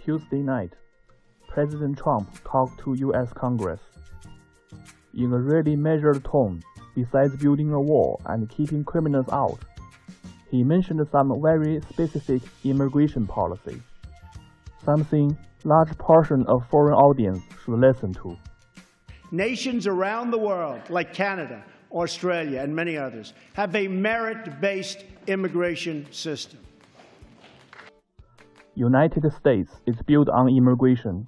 Tuesday night, President Trump talked to U.S. Congress. In a really measured tone, besides building a wall and keeping criminals out, he mentioned some very specific immigration policy, something large portion of foreign audience should listen to. Nations around the world, like Canada, Australia, and many others, have a merit-based immigration system. United States is built on immigration.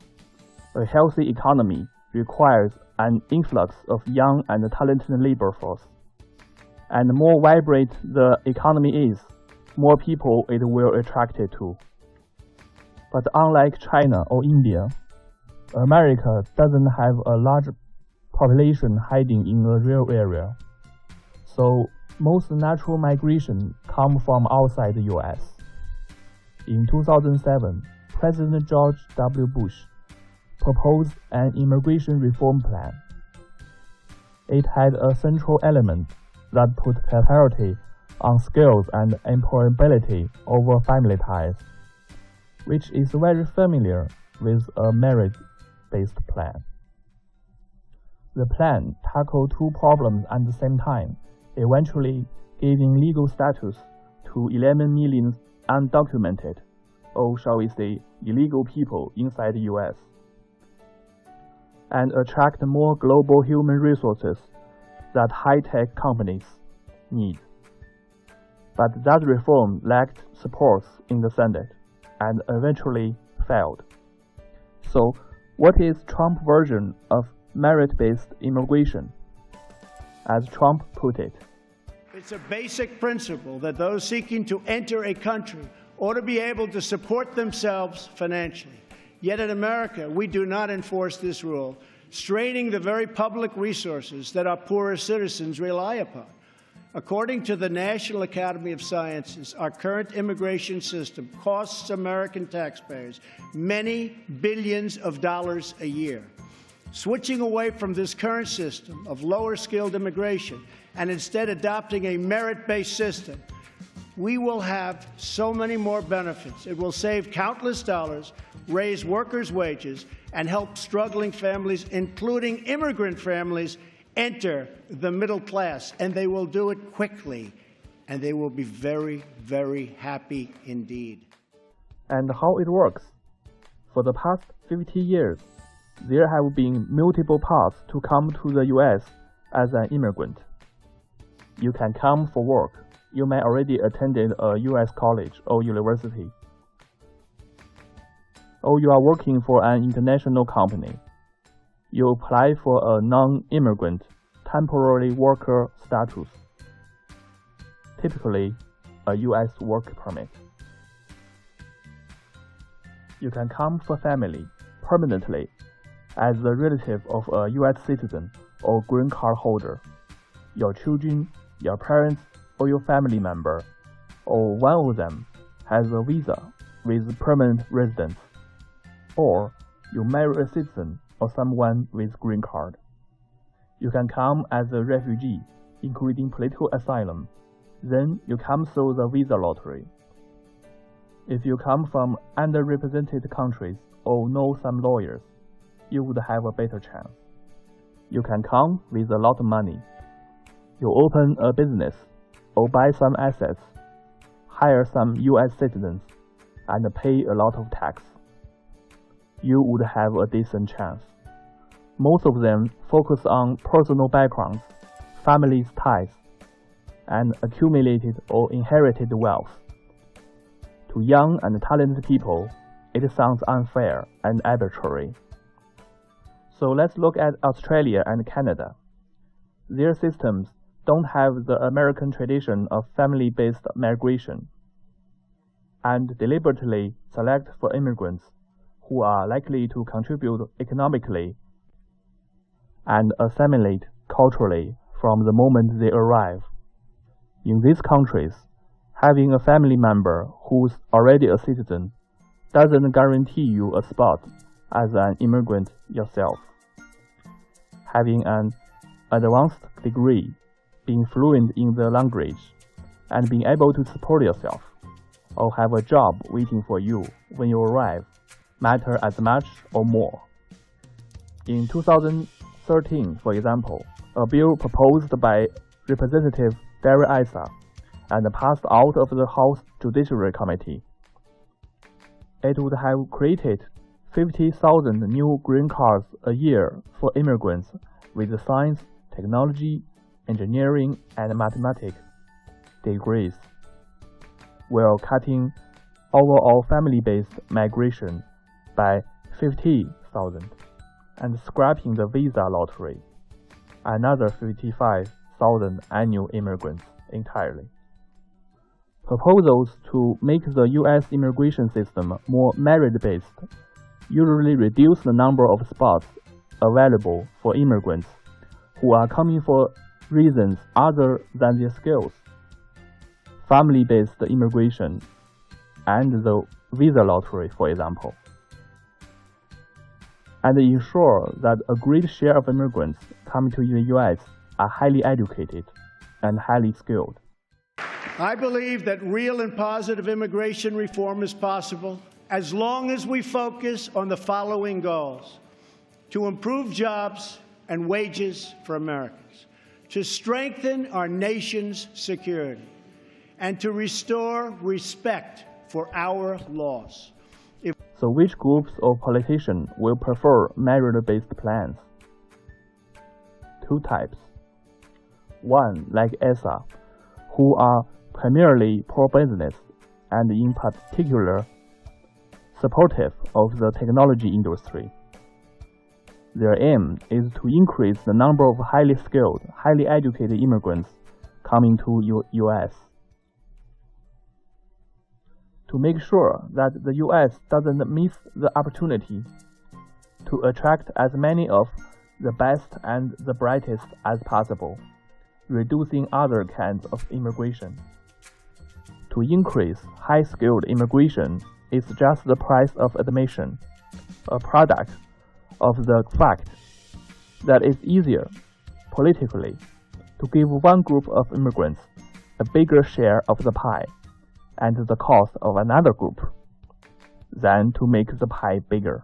A healthy economy requires an influx of young and talented labor force. And the more vibrant the economy is, more people it will attract to. But unlike China or India, America doesn't have a large population hiding in a real area. So most natural migration come from outside the US. In 2007, President George W. Bush proposed an immigration reform plan. It had a central element that put priority on skills and employability over family ties, which is very familiar with a merit-based plan. The plan tackled two problems at the same time, eventually giving legal status to 11 million undocumented, or shall we say, illegal people inside the US, and attract more global human resources that high-tech companies need. But that reform lacked support in the Senate and eventually failed. So, what is Trump's version of merit-based immigration? As Trump put it, it's a basic principle that those seeking to enter a country ought to be able to support themselves financially. Yet in America, we do not enforce this rule, straining the very public resources that our poorer citizens rely upon. According to the National Academy of Sciences, our current immigration system costs American taxpayers many billions of dollars a year. Switching away from this current system of lower-skilled immigration and instead adopting a merit-based system, we will have so many more benefits. It will save countless dollars, raise workers' wages, and help struggling families, including immigrant families, enter the middle class. And they will do it quickly, and they will be very, very happy indeed. And how it works? For the past 50 years, there have been multiple paths to come to the US as an immigrant. You can come for work. You may already attended a US college or university. Or you are working for an international company. You apply for a non-immigrant temporary worker status, typically a US work permit. You can come for family permanently as a relative of a US citizen or green card holder. Your children, your parents, or your family member, or one of them, has a visa with permanent residence, or you marry a citizen or someone with green card. You can come as a refugee, including political asylum. Then you come through the visa lottery. If you come from underrepresented countries or know some lawyers, you would have a better chance. You can come with a lot of money. You open a business or buy some assets, hire some US citizens, and pay a lot of tax. You would have a decent chance. Most of them focus on personal backgrounds, family ties, and accumulated or inherited wealth. To young and talented people, it sounds unfair and arbitrary. So let's look at Australia and Canada. Their systems don't have the American tradition of family-based migration, and deliberately select for immigrants who are likely to contribute economically and assimilate culturally from the moment they arrive. In these countries, having a family member who's already a citizen doesn't guarantee you a spot as an immigrant yourself. Having an advanced degree, being fluent in the language, and being able to support yourself, or have a job waiting for you when you arrive, matter as much or more. In 2013, for example, a bill proposed by Representative Barry Issa and passed out of the House Judiciary Committee. It would have created 50,000 new green cards a year for immigrants with science, technology, engineering, and mathematics degrees, while cutting overall family-based migration by 50,000 and scrapping the visa lottery, another 55,000 annual immigrants entirely. Proposals to make the U.S. immigration system more merit-based usually reduce the number of spots available for immigrants who are coming for reasons other than their skills. Family-based immigration and the visa lottery, for example, and ensure that a great share of immigrants coming to the U.S. are highly educated and highly skilled. I believe that real and positive immigration reform is possible as long as we focus on the following goals: to improve jobs and wages for Americans, to strengthen our nation's security, and to restore respect for our laws. So which groups of politicians will prefer merit-based plans? Two types. One, like ESA, who are primarily pro-business and in particular supportive of the technology industry. Their aim is to increase the number of highly skilled, highly educated immigrants coming to U.S. to make sure that the U.S. doesn't miss the opportunity to attract as many of the best and the brightest as possible, reducing other kinds of immigration. To increase high-skilled immigration is just the price of admission, a product of the fact that it's easier, politically, to give one group of immigrants a bigger share of the pie and the cost of another group than to make the pie bigger.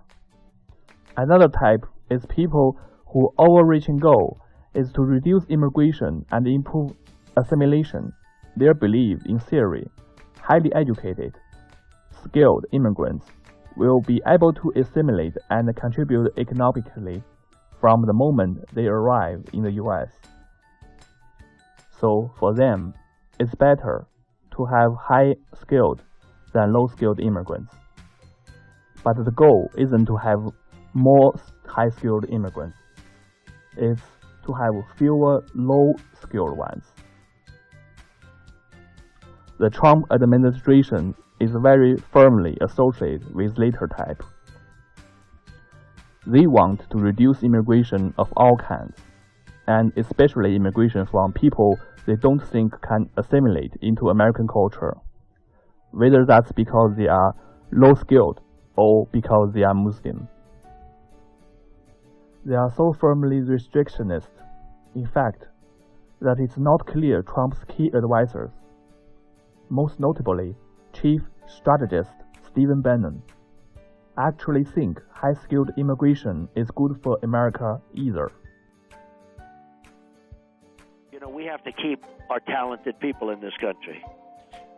Another type is people whose overreaching goal is to reduce immigration and improve assimilation. Their belief in theory, highly educated, skilled immigrants will be able to assimilate and contribute economically from the moment they arrive in the U.S. So for them, it's better to have high-skilled than low-skilled immigrants. But the goal isn't to have more high-skilled immigrants. It's to have fewer low-skilled ones. The Trump administration is very firmly associated with latter type. They want to reduce immigration of all kinds, and especially immigration from people they don't think can assimilate into American culture, whether that's because they are low-skilled or because they are Muslim. They are so firmly restrictionist, in fact, that it's not clear Trump's key advisors, most notably Chief Strategist Stephen Bannon, actually think high-skilled immigration is good for America either. You know, we have to keep our talented people in this country.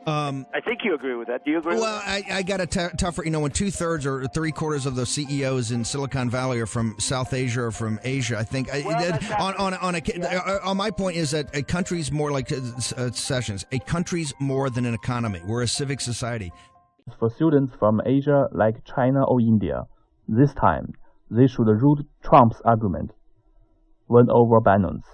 I think you agree with that. Do you agree with that? I got a tougher, when 2/3 or 3/4 of the CEOs in Silicon Valley are from South Asia or from Asia, I think. On my point is that a country's more like Sessions. A country's more than an economy. We're a civic society. For students from Asia like China or India, this time they should root Trump's argument, win over Bannon's.